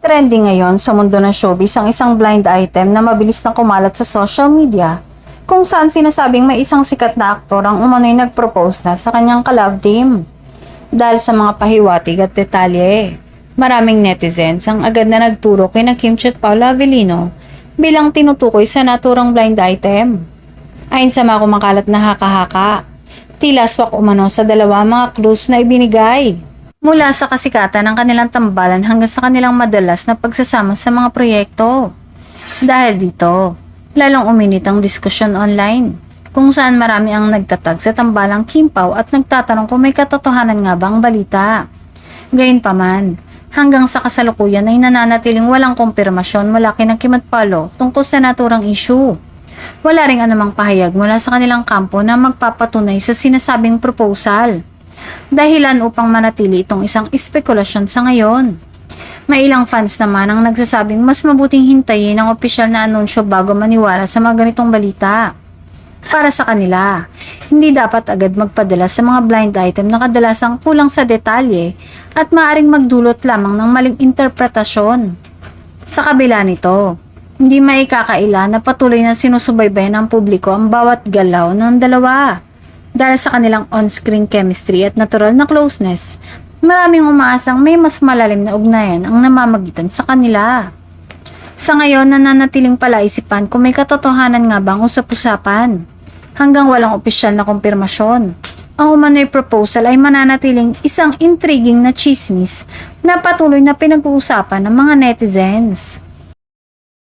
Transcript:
Trending ngayon sa mundo ng showbiz ang isang blind item na mabilis na kumalat sa social media kung saan sinasabing may isang sikat na aktor ang umano'y nag-propose na sa kanyang ka-love team. Dahil sa mga pahiwatig at detalye, maraming netizens ang agad na nagturo kay na Kim Chiat Paula Avellino bilang tinutukoy sa naturang blind item. Ayon sa mga kumakalat na haka-haka, tila swak umano sa dalawa mga clues na ibinigay. Mula sa kasikatan ng kanilang tambalan hanggang sa kanilang madalas na pagsasama sa mga proyekto. Dahil dito, lalong uminit ang diskusyon online, kung saan marami ang nagtatag sa tambalang Kim Pao at nagtatanong kung may katotohanan nga ba ang balita. Gayunpaman, hanggang sa kasalukuyan ay nananatiling walang kumpirmasyon mula kina Kim at Paolo tungkol sa naturang issue. Wala ring anumang pahayag mula sa kanilang kampo na magpapatunay sa sinasabing proposal. Dahilan upang manatili itong isang espekulasyon sa ngayon. May ilang fans naman ang nagsasabing mas mabuting hintayin ang opisyal na anunsyo bago maniwala sa mga ganitong balita. Para sa kanila, hindi dapat agad magpadala sa mga blind item na kadalasang kulang sa detalye at maaaring magdulot lamang ng maling interpretasyon. Sa kabila nito, hindi maikakaila na patuloy na sinusubaybayan ng publiko ang bawat galaw ng dalawa. Dahil sa kanilang on-screen chemistry at natural na closeness, maraming umaasang may mas malalim na ugnayan ang namamagitan sa kanila. Sa ngayon, nananatiling palaisipan kung may katotohanan nga bang usap-usapan. Hanggang walang opisyal na kumpirmasyon, ang umano'y proposal ay mananatiling isang intriguing na chismis na patuloy na pinag-uusapan ng mga netizens.